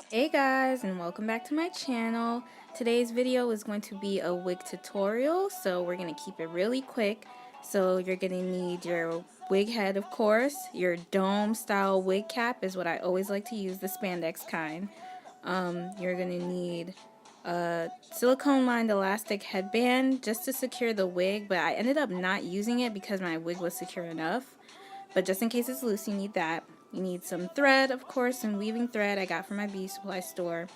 Hey guys, and welcome back to my channel. Today's video is going to be a wig tutorial, so we're going to keep it really quick. So you're going to need your wig head, of course. Your dome style wig cap is what I always like to use, the spandex kind. You're going to need a silicone lined elastic headband just to secure the wig, but I ended up not using it because my wig was secure enough. But just in case it's loose, you need that. You need some thread, of course, some weaving thread I got from my beauty supply store,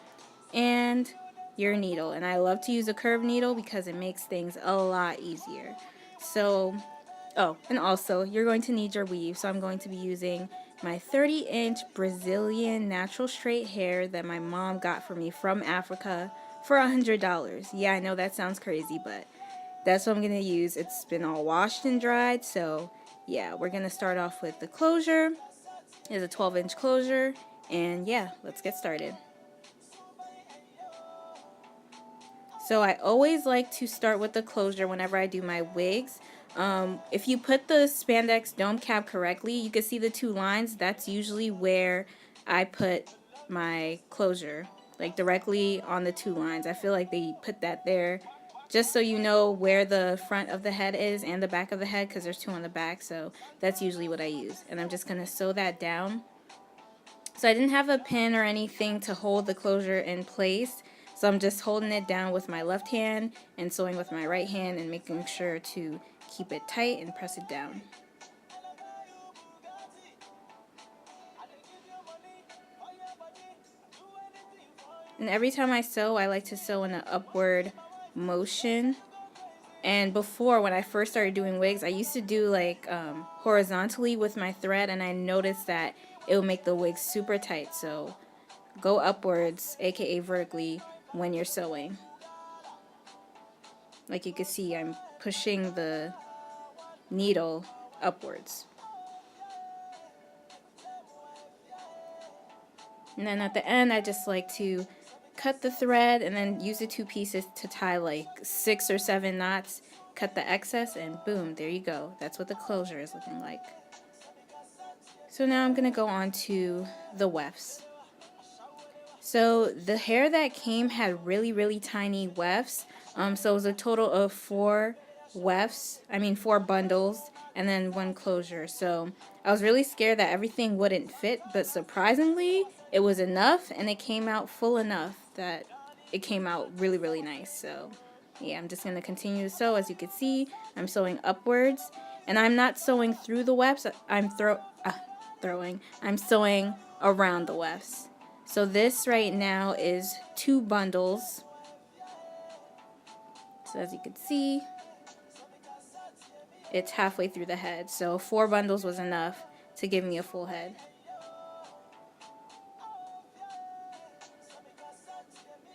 and your needle. And I love to use a curved needle because it makes things a lot easier. So, oh, and also you're going to need your weave. So I'm going to be using my 30-inch Brazilian natural straight hair that my mom got for me from Africa for $100. Yeah, I know that sounds crazy, but that's what I'm going to use. It's been all washed and dried, so yeah, we're going to start off with the closure. It's a 12-inch closure, and yeah, let's get started. So I always like to start with the closure whenever I do my wigs. If you put the spandex dome cap correctly, you can see the two lines. That's usually where I put my closure, like directly on the two lines. I feel like they put that there just so you know where the front of the head is and the back of the head, because there's two on the back, so that's usually what I use. And I'm just going to sew that down. So I didn't have a pin or anything to hold the closure in place, so I'm just holding it down with my left hand and sewing with my right hand and making sure to keep it tight and press it down. And every time I sew, I like to sew in an upward motion. And before, when I first started doing wigs, I used to do like horizontally with my thread, and I noticed that it would make the wig super tight. So go upwards, aka vertically, when you're sewing. Like you can see, I'm pushing the needle upwards. And then at the end, I just like to cut the thread and then use the two pieces to tie like 6 or 7 knots, cut the excess, and boom, there you go. That's what the closure is looking like. So now I'm going to go on to the wefts. So the hair that came had really tiny wefts. So it was a total of 4 4 bundles, and then 1 closure. So I was really scared that everything wouldn't fit, but surprisingly, it was enough, and it came out full enough that it came out really nice. So yeah, I'm just going to continue to sew. As you can see, I'm sewing upwards, and I'm not sewing through the wefts. I'm sewing around the wefts. So this right now is 2 bundles. So as you can see, it's halfway through the head. So 4 bundles was enough to give me a full head.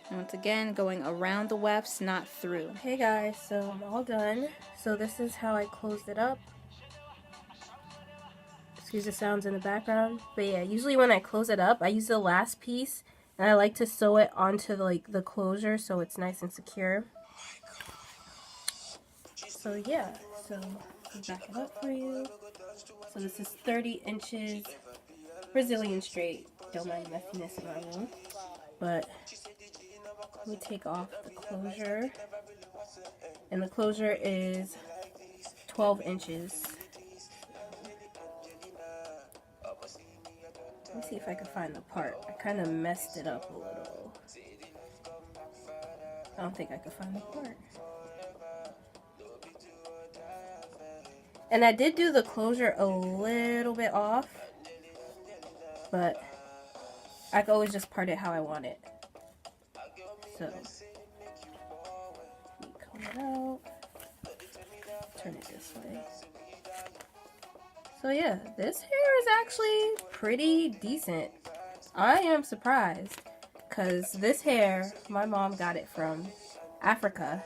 Once again, going around the wefts, not through. Hey guys, so I'm all done. So this is how I closed it up. Excuse the sounds in the background. But yeah, usually when I close it up, I use the last piece and I like to sew it onto the closure so it's nice and secure. So yeah, so I'll back it up for you. So this is 30 inches Brazilian straight. Don't mind the messiness in my room. But let me take off the closure. And the closure is 12 inches. Let me see if I can find the part. I kind of messed it up a little. I don't think I can find the part. And I did do the closure a little bit off, but I can always just part it how I want it. So, let me comb it out. Turn it this way. So yeah, this hair is actually pretty decent. I am surprised, because this hair, my mom got it from Africa.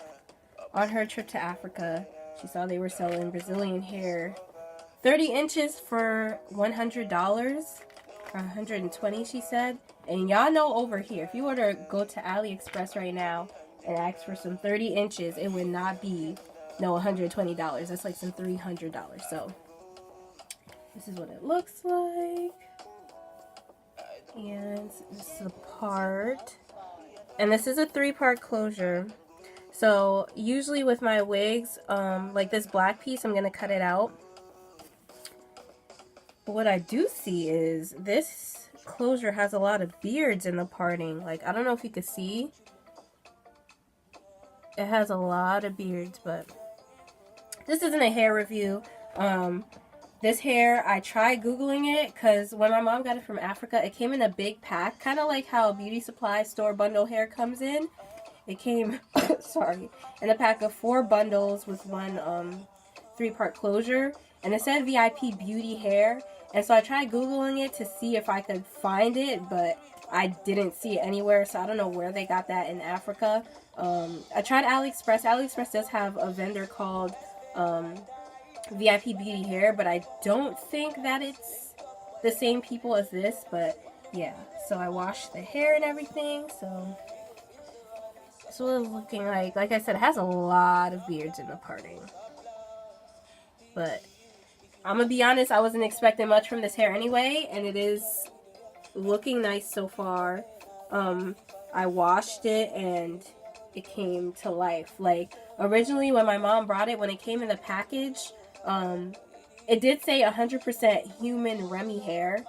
On her trip to Africa, she saw they were selling Brazilian hair 30 inches for $100 or $120, she said. And y'all know over here, if you were to go to AliExpress right now and ask for some 30 inches, it would not be no $120. That's like some $300. So this is what it looks like. And this is the part. And this is a 3-part closure. So usually with my wigs, like this black piece, I'm going to cut it out. But what I do see is this closure has a lot of beards in the parting. Like, I don't know if you could see. It has a lot of beards, but this isn't a hair review. This hair, I tried Googling it because when my mom got it from Africa, it came in a big pack, kind of like how a beauty supply store bundle hair comes in. It came, sorry, in a pack of 4 bundles with one 3-part closure, and it said VIP beauty hair. And so I tried Googling it to see if I could find it, but I didn't see it anywhere, so I don't know where they got that in Africa. I tried AliExpress. AliExpress does have a vendor called VIP Beauty Hair, but I don't think that it's the same people as this, but yeah. So I washed the hair and everything, so that's what it's looking like. Like I said, it has a lot of beards in the parting. But I'm gonna be honest, I wasn't expecting much from this hair anyway, and it is looking nice so far. I washed it and it came to life. Like, originally when my mom brought it, when it came in the package, it did say 100% human Remy hair.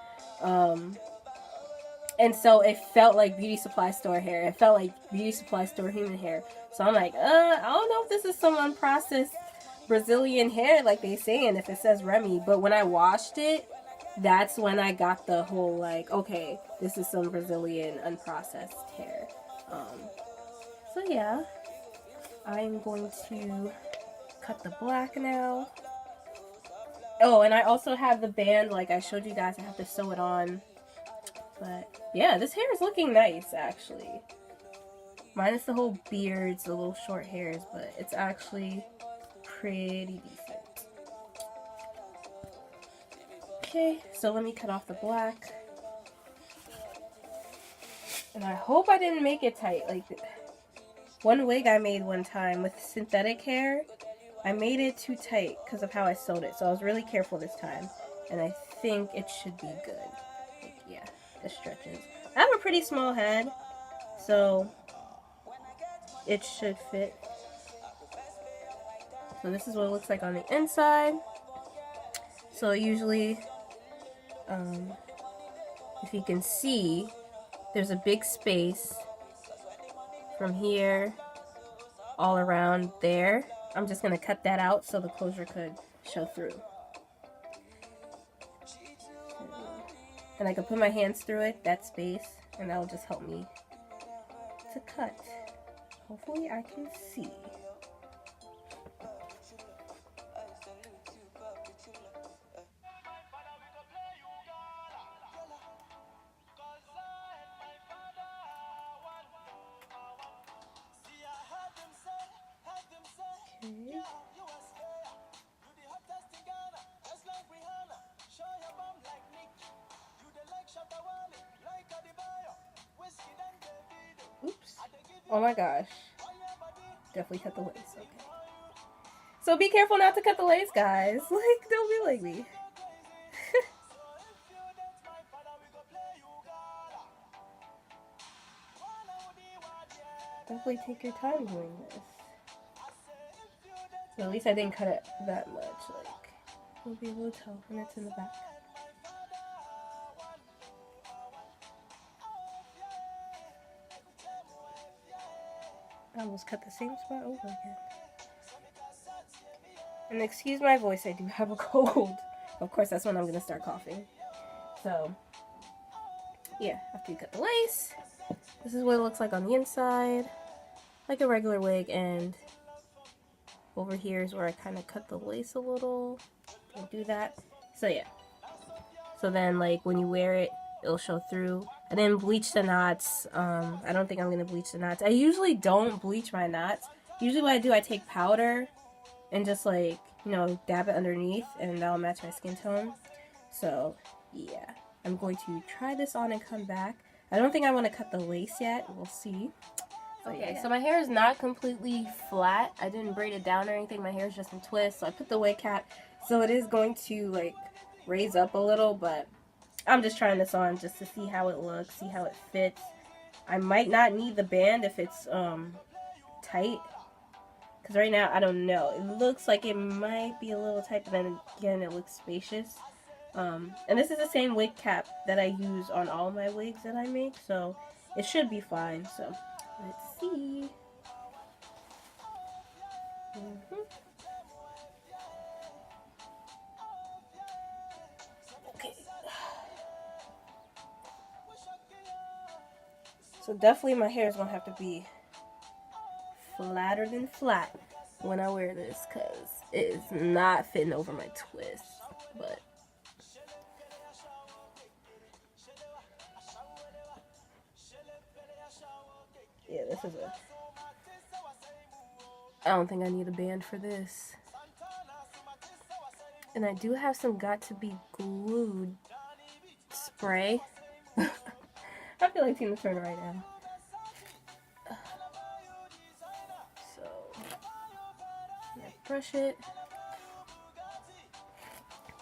And so it felt like beauty supply store hair. It felt like beauty supply store human hair. So I'm like, I don't know if this is some unprocessed Brazilian hair like they saying if it says Remy. But when I washed it, that's when I got the whole like, okay, this is some Brazilian unprocessed hair. So yeah, I'm going to cut the black now. Oh, and I also have the band, like I showed you guys, I have to sew it on. But yeah, this hair is looking nice, actually. Minus the whole beards, the little short hairs, but it's actually pretty decent. Okay, so let me cut off the black. And I hope I didn't make it tight. Like, one wig I made one time with synthetic hair, I made it too tight because of how I sewed it. So I was really careful this time. And I think it should be good. Like, yeah, the stretches. I have a pretty small head, so it should fit. So this is what it looks like on the inside. So usually, if you can see, there's a big space from here all around there. I'm just going to cut that out so the closure could show through. And I can put my hands through it, that space, and that'll just help me to cut. Hopefully I can see. Okay. Oops. Oh my gosh. Definitely cut the lace. Okay. So be careful not to cut the lace, guys. Like, don't be like me. Definitely take your time doing this. So at least I didn't cut it that much. Like, you'll be able to tell when it's in the back. I almost cut the same spot over again. And excuse my voice, I do have a cold. Of course, that's when I'm going to start coughing. So, yeah, after you cut the lace, this is what it looks like on the inside. Like a regular wig, and over here is where I kind of cut the lace a little. Don't do that. So, yeah. So then, like, when you wear it, it'll show through. I didn't bleach the knots. I don't think I'm going to bleach the knots. I usually don't bleach my knots. Usually what I do, I take powder and just, like, you know, dab it underneath, and that'll match my skin tone. So, yeah. I'm going to try this on and come back. I don't think I want to cut the lace yet. We'll see. Okay, so my hair is not completely flat. I didn't braid it down or anything. My hair is just in twists. So I put the wig cap. So it is going to, like, raise up a little, but I'm just trying this on just to see how it looks, see how it fits. I might not need the band if it's tight, because right now I don't know. It looks like it might be a little tight, but then again it looks spacious. And this is the same wig cap that I use on all my wigs that I make, so it should be fine. So let's see. Okay. So definitely my hair is gonna have to be flatter than flat when I wear this, because it is not fitting over my twist. But yeah, this is a... I don't think I need a band for this. And I do have some got to be glued spray. I feel like Tina Turner right now. So, brush it.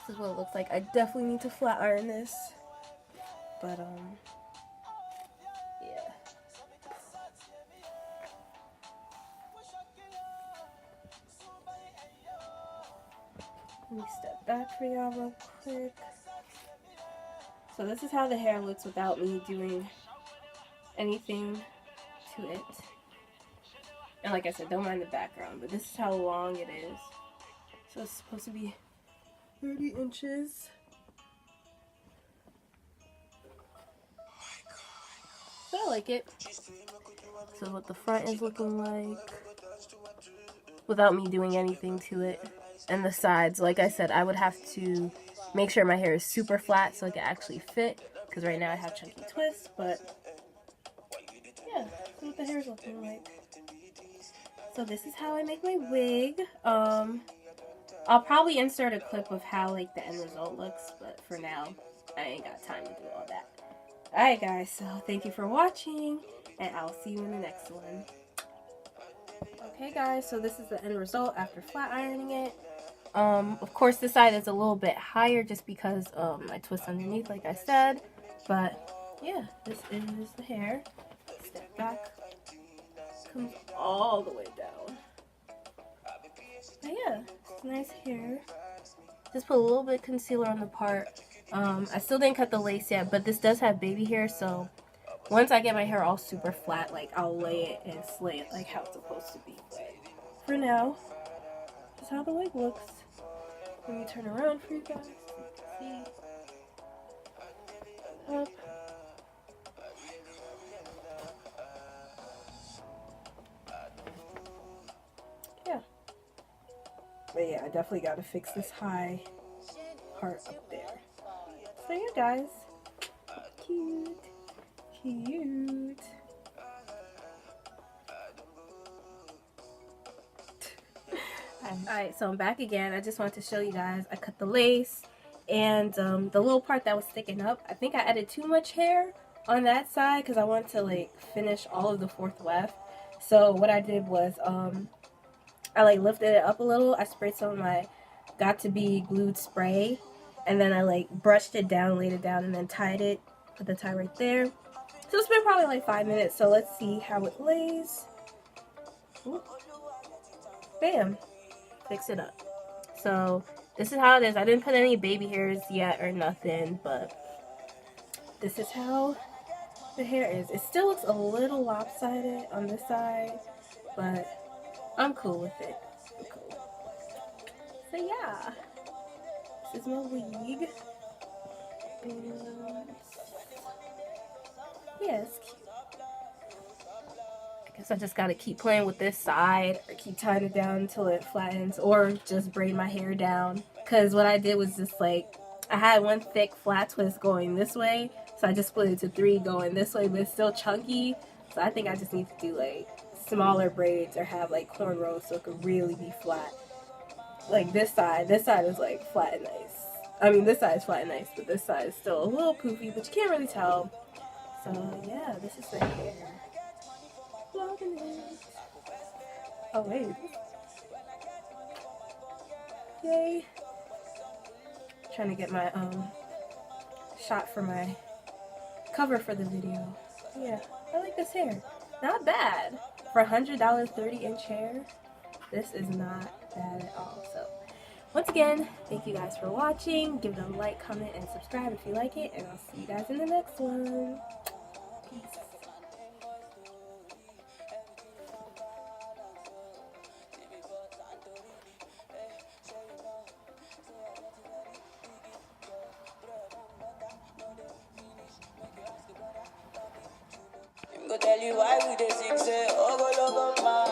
This is what it looks like. I definitely need to flat iron this. But, yeah. Let me step back for y'all real quick. So this is how the hair looks without me doing anything to it. And like I said, don't mind the background, but this is how long it is. So it's supposed to be 30 inches. So I like it. So what the front is looking like without me doing anything to it. And the sides, like I said, I would have to make sure my hair is super flat so it can actually fit, because right now I have chunky twists. But yeah, that's what the hair is looking like. So this is how I make my wig. I'll probably insert a clip of how like the end result looks, but for now I ain't got time to do all that. Alright guys, so thank you for watching, and I'll see you in the next one. Okay guys, so this is the end result after flat ironing it. Of course this side is a little bit higher just because I twist underneath like I said. But yeah, this is the hair. Step back. Comes all the way down. But yeah, it's nice hair. Just put a little bit of concealer on the part. I still didn't cut the lace yet, but this does have baby hair, so once I get my hair all super flat, like I'll lay it and slay it like how it's supposed to be. But for now, this is how the wig looks. Let me turn around for you guys so you can see. Up. Yeah. But yeah, I definitely got to fix this high part up there. So yeah, guys. Cute. Cute. Alright, so I'm back again. I just wanted to show you guys. I cut the lace and the little part that was sticking up. I think I added too much hair on that side because I wanted to like finish all of the fourth weft. So what I did was I like lifted it up a little. I sprayed some of my got to be glued spray, and then I like brushed it down, laid it down, and then tied it. Put the tie right there. So it's been probably like 5 minutes. So let's see how it lays. Ooh. Bam. Fix it up. So this is how it is. I didn't put any baby hairs yet or nothing, but this is how the hair is. It still looks a little lopsided on this side, but I'm cool with it. I'm cool. So yeah, this is my wig. And yeah, it's cute. I guess I just gotta keep playing with this side, or keep tying it down until it flattens, or just braid my hair down. Cause what I did was just like, I had one thick flat twist going this way, so I just split it to 3 going this way, but it's still chunky. So I think I just need to do like smaller braids or have like cornrows so it could really be flat. Like this side is like flat and nice. I mean, this side is flat and nice, but this side is still a little poofy, but you can't really tell. So yeah, this is the hair. Loving it. Oh wait. Yay. Trying to get my shot for my cover for the video. Yeah, I like this hair. Not bad. For $100 30-inch hair, this is not bad at all. So once again, thank you guys for watching. Give it a like, comment, and subscribe if you like it, and I'll see you guys in the next one. Peace. Go tell you why we dey sick, say, oh, go look on my